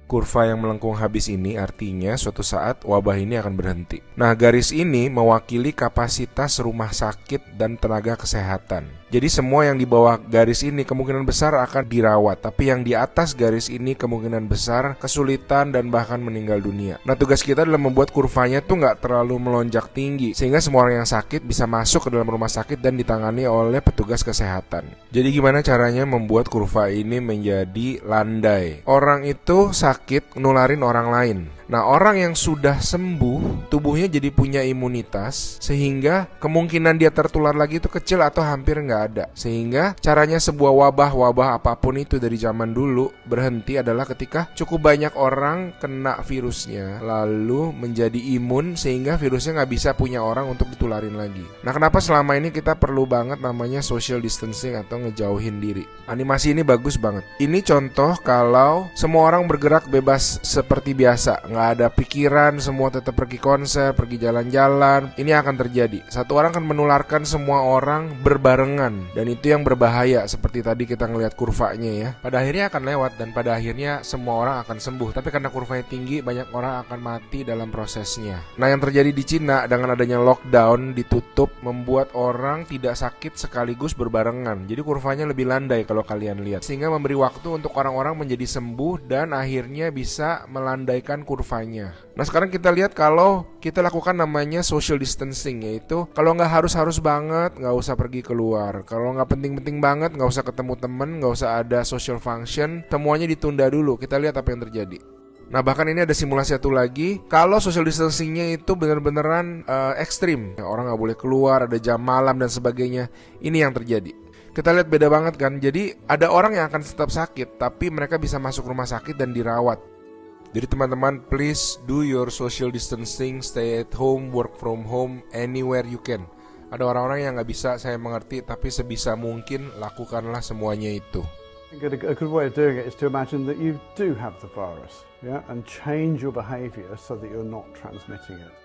Kurva yang melengkung habis ini artinya suatu saat wabah ini akan berhenti. Nah, garis ini mewakili kapasitas rumah sakit dan tenaga kesehatan. Jadi semua yang di bawah garis ini kemungkinan besar akan dirawat, tapi yang di atas garis ini kemungkinan besar kesulitan dan bahkan meninggal dunia. Nah, tugas kita adalah membuat kurvanya tuh nggak terlalu melonjak tinggi, sehingga semua orang yang sakit bisa masuk ke dalam rumah sakit dan ditangani oleh petugas kesehatan. Jadi gimana caranya membuat kurva ini menjadi landai? Orang itu sakit nularin orang lain. Nah, orang yang sudah sembuh, tubuhnya jadi punya imunitas, sehingga kemungkinan dia tertular lagi itu kecil atau hampir nggak ada. Sehingga caranya sebuah wabah apapun itu dari zaman dulu berhenti adalah ketika cukup banyak orang kena virusnya, lalu menjadi imun sehingga virusnya nggak bisa punya orang untuk ditularin lagi. Nah, kenapa selama ini kita perlu banget namanya social distancing atau ngejauhin diri? Animasi ini bagus banget. Ini contoh kalau semua orang bergerak bebas seperti biasa, nggak ada pikiran, semua tetap pergi konser, pergi jalan-jalan. Ini akan terjadi. Satu orang akan menularkan semua orang berbarengan, dan itu yang berbahaya. Seperti tadi kita ngelihat kurvanya ya. Pada akhirnya akan lewat dan pada akhirnya semua orang akan sembuh. Tapi karena kurvanya tinggi, banyak orang akan mati dalam prosesnya. Nah, yang terjadi di Cina dengan adanya lockdown, ditutup, membuat orang tidak sakit sekaligus berbarengan. Jadi kurvanya lebih landai kalau kalian lihat, sehingga memberi waktu untuk orang-orang menjadi sembuh dan akhirnya bisa melandaikan kurvanya. Nah, sekarang kita lihat kalau kita lakukan namanya social distancing, yaitu kalau nggak harus banget nggak usah pergi keluar, kalau nggak penting-penting banget nggak usah ketemu temen, nggak usah ada social function, semuanya ditunda dulu. Kita lihat apa yang terjadi. Nah, bahkan ini ada simulasi satu lagi. Kalau social distancingnya itu benar-beneran ekstrim, orang nggak boleh keluar, ada jam malam dan sebagainya. Ini yang terjadi. Kita lihat beda banget kan. Jadi ada orang yang akan tetap sakit, tapi mereka bisa masuk rumah sakit dan dirawat. Jadi teman-teman, please do your social distancing, stay at home, work from home, anywhere you can. Ada orang-orang yang nggak bisa, saya mengerti, tapi sebisa mungkin lakukanlah semuanya itu. A good way of doing it is to imagine that you do have the virus, yeah, and change your behaviour so that you're not transmitting it.